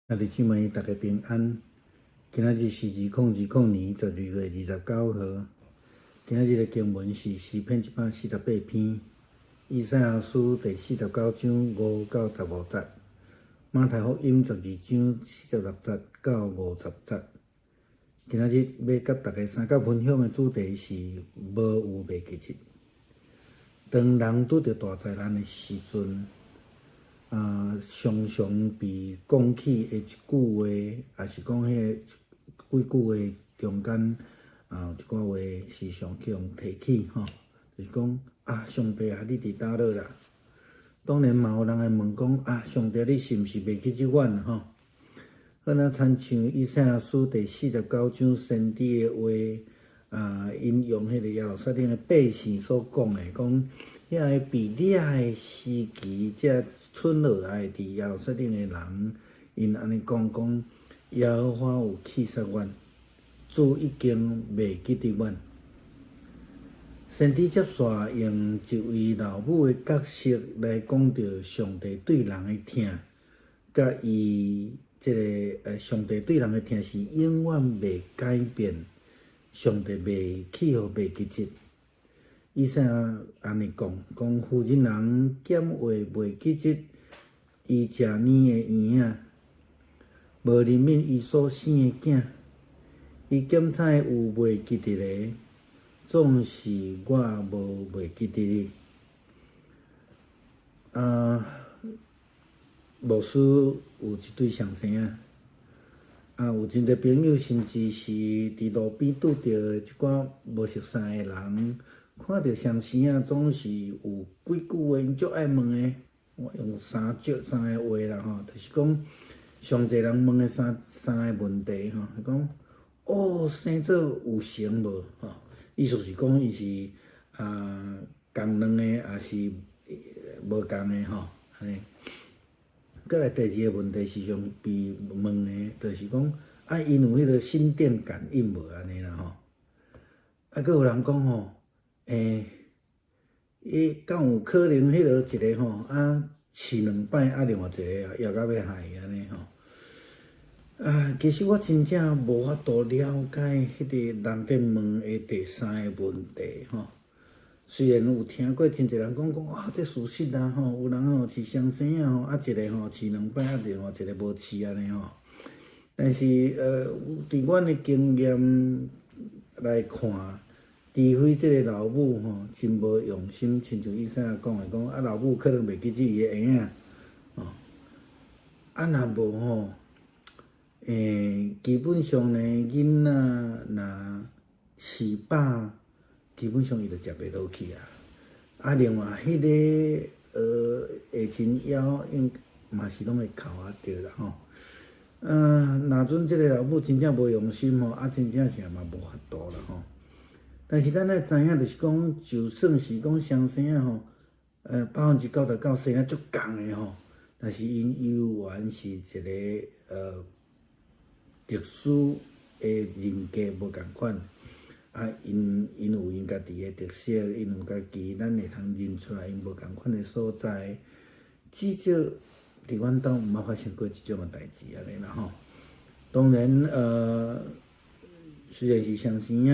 弟兄们，大家平安。今仔日是2020年12月29号。今仔日的经文是诗篇148篇，以赛亚书第49章5到15节，马太福音12章46节到50节。今仔日要甲大家三角分享的主题是无有袂记日。当人拄着大灾难的时阵，常常被讲起的一句话，也是讲迄几句话中间，有一寡话时常去用提起吼，就是讲上帝你伫倒落啦？当然嘛有人会问讲上帝你是毋是袂记即阮吼？好那亲像以赛亚书第49章先知的话，引用迄个耶路撒冷的百姓所讲的，讲遐个被掠的时期，才剩落来伫耶路撒冷的人，因安尼讲，耶和华有气杀阮，主已经袂记得阮。先知接续用一位老母的角色来讲着上帝对人的疼，甲伊上帝对人的疼是永远袂改变，上帝袂去互袂记日。以赛亚安尼讲妇人人减话袂记日，伊食年的圆无怜悯伊所生的囝，伊检采有袂记日的，总是我无袂记得你。牧师有一对双生有真侪朋友，甚至是伫路边拄着一寡无熟识的人，看到双生总是有几句话因足爱问的。我用三个话啦吼，就是讲上侪人问的三个问题吼，讲生做有成无吼？意思是讲伊是共两个，也是无共的吼，安尼。再来第二个问题时常被问的，就是讲因有迄个心电感应无安尼啦吼。佫有人讲吼，敢有可能迄落一个吼试2摆，另外一个要到要害安尼吼。其实我真正无法度了解迄个人在问的第三个问题吼。虽然有听过真侪人讲这事实啦吼，有人饲双生吼，一个饲2摆，另外一个无饲安尼吼。但是伫阮的经验来看，除非这个老母吼真无用心，亲像以赛亚讲老母可能袂记起伊的婴仔吼。若无吼，基本上呢，囡仔若饲饱。基本上伊就食袂落去另外迄个下真枵，嘛是拢会哭着啦吼。若阵即个老母真正无用心吼，真正是嘛无法度啦吼。但是咱爱知影，就是讲，就算是讲双生吼，99%生足共的吼，但是因犹原是一个特殊的人格无共款。因有因家己的特色，因有家己咱会通认出来因无共款的所在，至少伫阮兜毋捌发生过即种的代志安尼啦吼。当然虽然是双生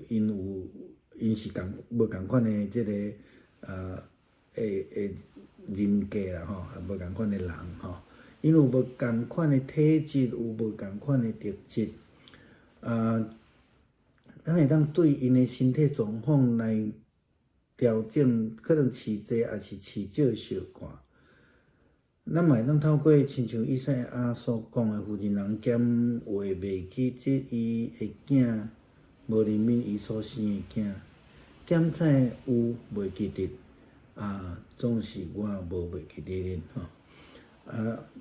因是无共款的即个人格啦吼，也无共款的人吼，因有无共款的体质，有无共款的特质咱会当对因的身体状况来调整，可能饲济也是饲少小看。咱嘛会当透过亲像以赛亚所讲的，妇人人减话袂记日伊的囝，无怜悯伊所生的囝，检采有袂记得总是我无袂记得恁吼。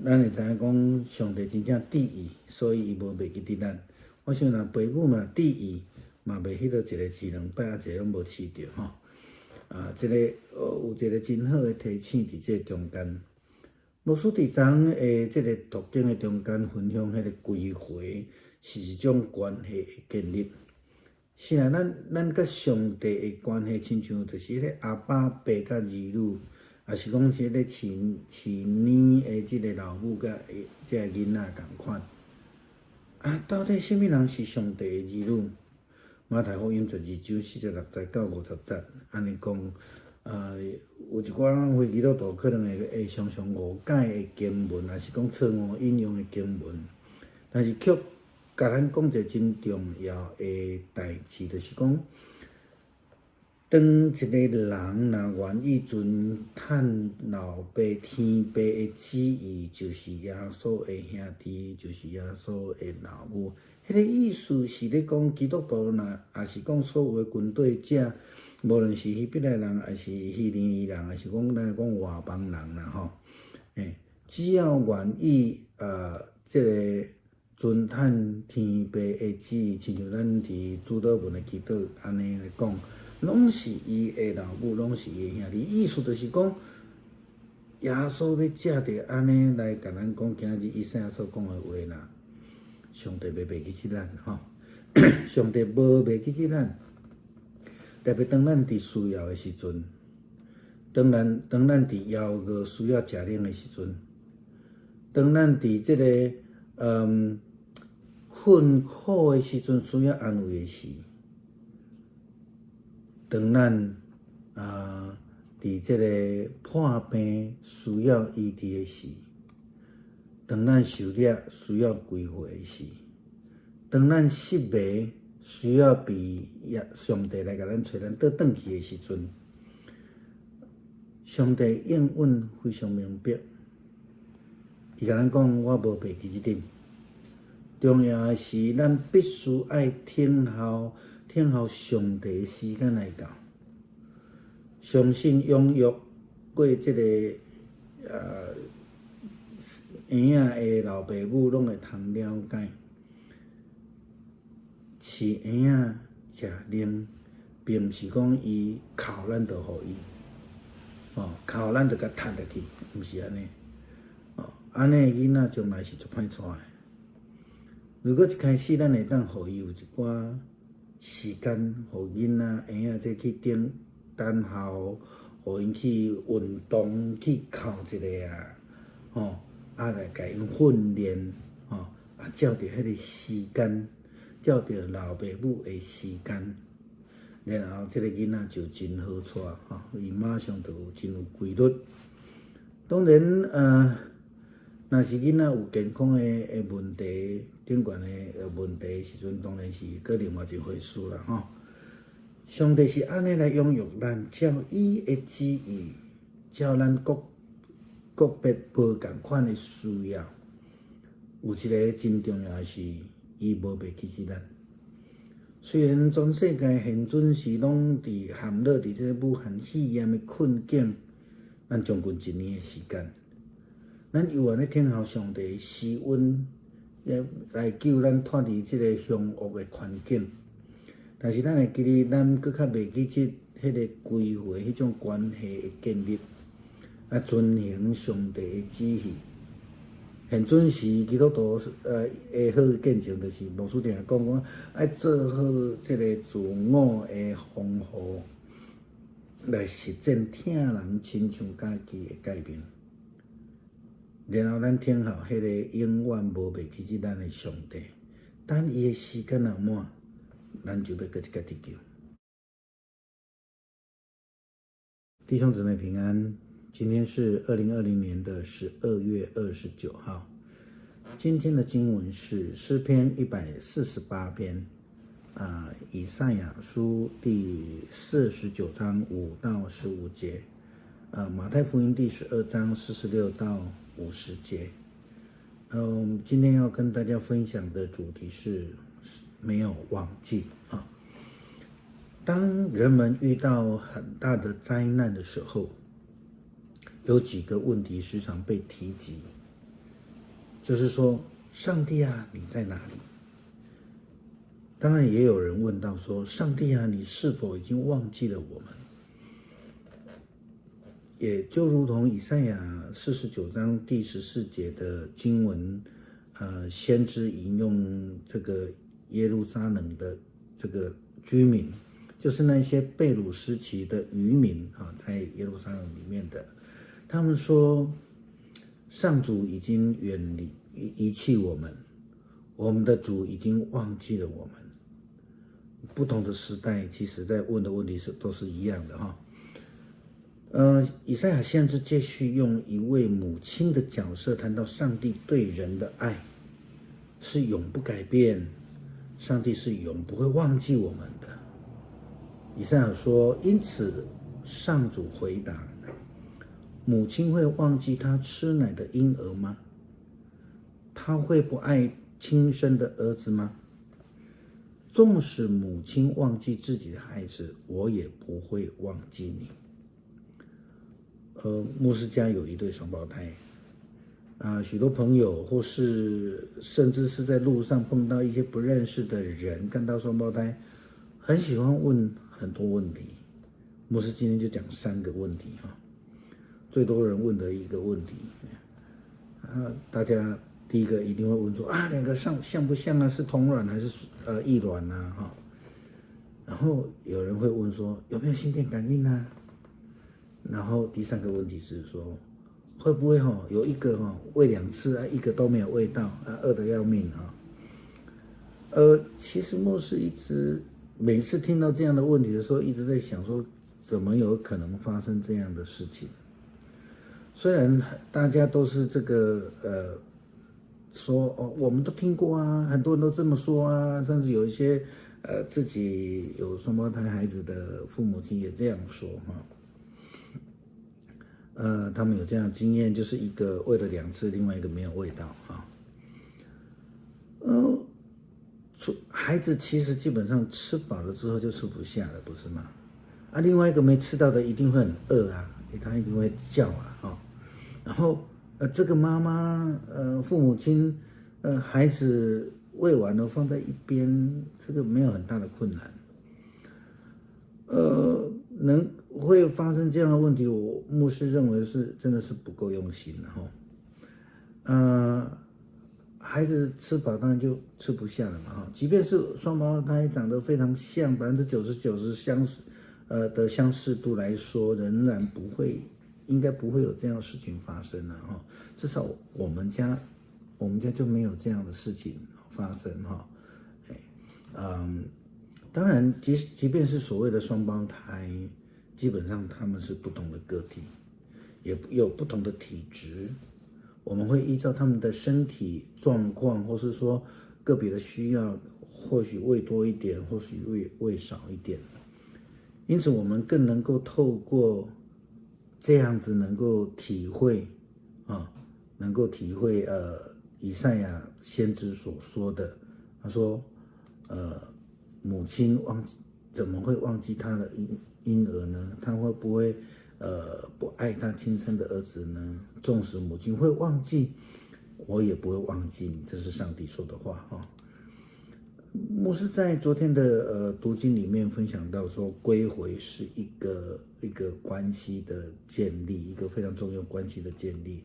咱会知影讲上帝真正伫意，所以伊无袂记得咱。我想若父母嘛伫意，嘛袂迄落一个饲2摆，一个拢无饲着吼。即个有一个真好的提醒伫即个中间。牧师伫昨昏的即个读经的中间分享迄个归回，是一种关系的建立。是咱甲上帝的关系，亲像就是迄个阿爸爸甲儿女也是讲迄个饲年的即个老母甲即个囡仔共款。啊，到底什么人是上帝的儿女？马太福音12章46节到50节，安尼讲，有一寡非基督徒可能会常常误解的经文，也是讲错误引用的经文，但是却甲咱讲一个真重要的代志，就是讲，当一个人若愿意遵趁老爸天父的旨意，就是耶稣的兄弟，就是耶稣的老母。迄个意思是咧讲，基督徒若也是讲所有的军队者，无论是希伯来人，还是希利尼人，还是讲咱讲外邦人啦吼，只要愿意即个遵趁天父的旨意，亲像咱伫主祷文的祈祷安尼来讲。拢是伊的老母，拢是伊的兄弟。意思就是讲，耶稣要借着安尼来甲咱讲今日以赛亚所讲的话啦。上帝袂袂记起咱吼，上帝无袂记起咱。特别当咱伫需要的时阵，当咱伫枵饿需要食奶的时阵，当咱伫即个困苦的时阵需要安慰的时。当咱伫即个破病需要医治的时，当咱受虐需要归回的时，当咱失迷需要被上帝来甲咱找咱倒转去的时阵，上帝应允非常明白，伊甲咱讲我无背记即点。重要的是，咱必须爱听候上帝的时间来到，相信拥有过即个婴仔的老爸母拢会通了解，饲婴仔食奶，并毋是讲伊哭咱就互伊，哭咱就甲踢落去，毋是安尼，安尼的囡仔将来是足歹带的。如果一开始咱会当互伊有一寡时间，互囡仔婴仔这去等候，互因去运动，去哭一下来甲因训练，照着迄个时间，照着老爸母的时间，然后这个囡仔就真好带，伊马上就真有规律。当然，若是囡仔有健康的问题，顶悬的问题时阵，当然是搁另外一回事啦上帝是安尼来养育咱，照伊的旨意，照咱个别无共款的需要。有一个真重要的是，伊无袂记起咱。虽然全世界现准是拢陷落伫这武汉肺炎的困境，咱将近1年的时间。咱犹原咧听候上帝的施恩，来救咱脱离即个凶恶的环境。但是咱会记哩，咱搁较袂记迄个归回迄种关系的建立，遵行上帝的旨意。现准时基督徒的好见证，就是牧师定讲爱做好即个自我的防护，来实践听人亲像家己的改变。然后咱听候迄个永远无袂记起咱的上帝，等伊的时间若满，咱就要搁一个得救。弟兄姊妹平安，今天是2020年的12月29号。今天的经文是诗篇148篇，以赛亚书第49章5到15节，马太福音第12章46到50节。今天要跟大家分享的主题是没有忘记当人们遇到很大的灾难的时候，有几个问题时常被提及，就是说，上帝啊，你在哪里？当然也有人问到说，上帝啊，你是否已经忘记了我们？也就如同以赛亚49章第14节的经文，先知引用这个耶路撒冷的这个居民就是那些被掳时期的渔民啊，在耶路撒冷里面的，他们说，上主已经遗弃我们，我们的主已经忘记了我们。不同的时代，其实在问的问题都是一样的哈。以赛亚先知继续用一位母亲的角色谈到上帝对人的爱是永不改变，上帝是永不会忘记我们的。以赛亚说，因此上主回答，母亲会忘记她吃奶的婴儿吗？她会不爱亲生的儿子吗？纵使母亲忘记自己的孩子，我也不会忘记你。牧师家有一对双胞胎，许多朋友或是甚至是在路上碰到一些不认识的人，看到双胞胎，很喜欢问很多问题。牧师今天就讲3个问题哈，最多人问的一个问题，大家第一个一定会问说2个像不像啊？是同卵还是异卵啊？哈，然后有人会问说有没有心电感应啊？然后第3个问题是说，会不会有一个喂2次一个都没有喂到饿得要命啊？其实牧师每次听到这样的问题的时候，一直在想说，怎么有可能发生这样的事情？虽然大家都是这个说我们都听过啊，很多人都这么说啊，甚至有一些自己有双胞胎孩子的父母亲也这样说哈。他们有这样的经验，就是一个喂了2次，另外一个没有喂到啊。孩子其实基本上吃饱了之后就吃不下了，不是吗？另外一个没吃到的一定会很饿啊，他一定会叫啊，然后这个妈妈父母亲孩子喂完了放在一边，这个没有很大的困难。会发生这样的问题，我牧师认为真的是不够用心了哈。孩子吃饱当然就吃不下了嘛哈。即便是双胞胎长得非常像，99%的相似度来说，仍然应该不会有这样的事情发生了哈。至少我们家就没有这样的事情发生哈。当然，即便是所谓的双胞胎，基本上他们是不同的个体，也有不同的体质。我们会依照他们的身体状况，或是说个别的需要，或许喂多一点，或许喂少一点。因此，我们更能够透过这样子，能够体会以赛亚先知所说的，他说，母亲怎么会忘记他的婴儿呢？他会不会不爱他亲生的儿子呢？纵使母亲会忘记，我也不会忘记你。这是上帝说的话哈。牧师在昨天的读经里面分享到说，归回是一个关系的建立，一个非常重要关系的建立。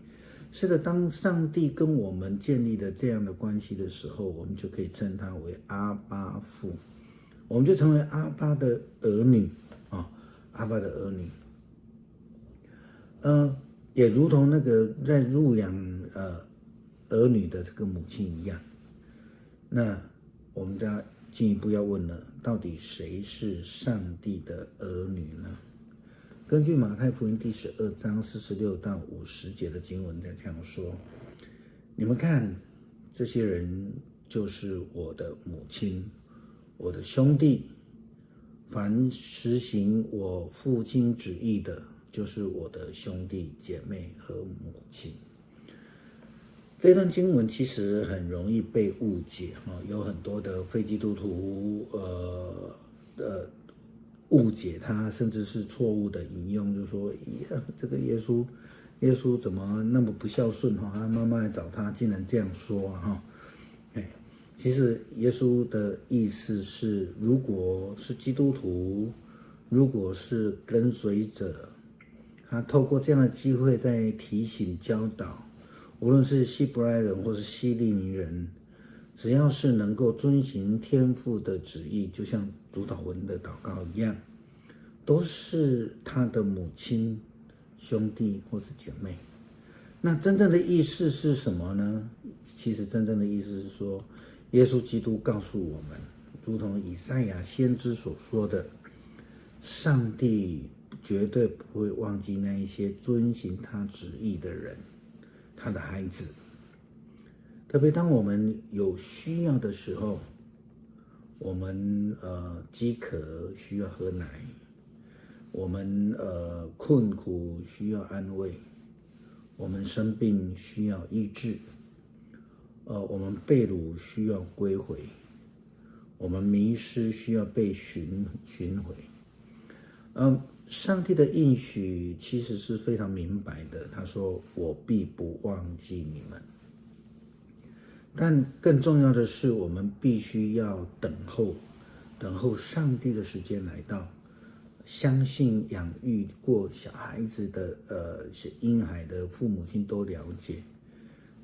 是的，当上帝跟我们建立了这样的关系的时候，我们就可以称他为阿爸父，我们就成为阿爸的儿女啊，阿爸的儿女。也如同那个在入养儿女的这个母亲一样。那我们要进一步要问了，到底谁是上帝的儿女呢？根据马太福音第12章46到50节的经文在这样说：你们看，这些人就是我的母亲，我的兄弟，凡实行我父亲旨意的，就是我的兄弟姐妹和母亲。这段经文其实很容易被误解有很多的非基督徒误解它，甚至是错误的引用，就说这个耶稣怎么那么不孝顺他妈妈来找他，竟然这样说其实耶稣的意思是，如果是基督徒，如果是跟随者，他透过这样的机会在提醒教导，无论是希伯来人或是希利尼人，只要是能够遵行天父的旨意，就像主祷文的祷告一样，都是他的母亲、兄弟或是姐妹。那真正的意思是什么呢？其实真正的意思是说，耶稣基督告诉我们，如同以赛亚先知所说的，上帝绝对不会忘记那一些遵行他旨意的人，他的孩子。特别当我们有需要的时候，我们饥渴需要喝奶，我们困苦需要安慰，我们生病需要医治，我们被掳需要归回，我们迷失需要被寻回。上帝的应许其实是非常明白的，他说：“我必不忘记你们。”但更重要的是，我们必须要等候上帝的时间来到。相信养育过小孩子的婴孩的父母亲都了解，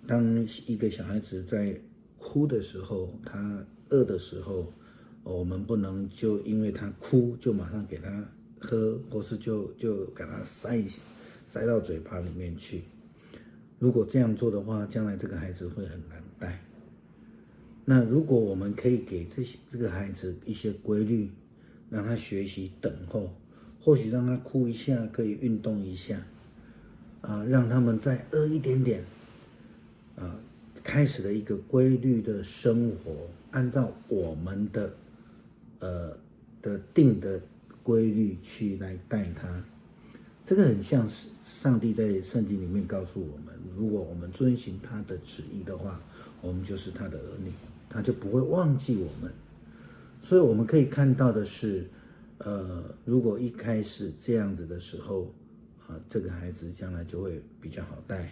当一个小孩子在哭的时候，他饿的时候，我们不能就因为他哭就马上给他喝，或是就给他塞到嘴巴里面去。如果这样做的话，将来这个孩子会很难带。那如果我们可以给这个孩子一些规律，让他学习等候，或许让他哭一下，可以运动一下，让他们再饿一点点，开始了一个规律的生活，按照我们的定的规律去来带他。这个很像是上帝在圣经里面告诉我们，如果我们遵行他的旨意的话，我们就是他的儿女，他就不会忘记我们。所以我们可以看到的是，如果一开始这样子的时候，这个孩子将来就会比较好带。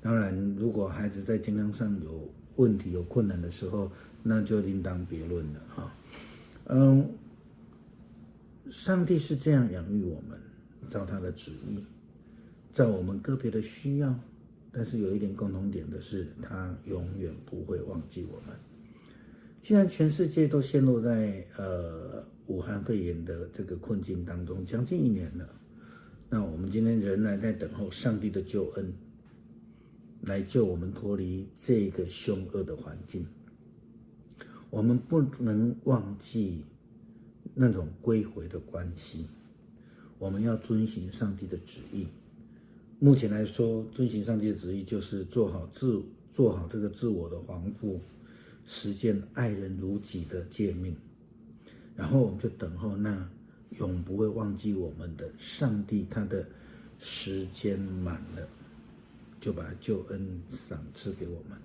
当然，如果孩子在健康上有问题、有困难的时候，那就另当别论了。上帝是这样养育我们，照他的旨意，照我们个别的需要。但是有一点共同点的是，他永远不会忘记我们。既然全世界都陷入在武汉肺炎的这个困境当中，将近1年了，那我们今天仍然在等候上帝的救恩，来救我们脱离这个凶恶的环境。我们不能忘记那种归回的关系，我们要遵行上帝的旨意。目前来说，遵行上帝的旨意就是做好这个自我的防护，实践爱人如己的诫命，然后我们就等候那永不会忘记我们的上帝，他的时间满了，就把救恩赏赐给我们。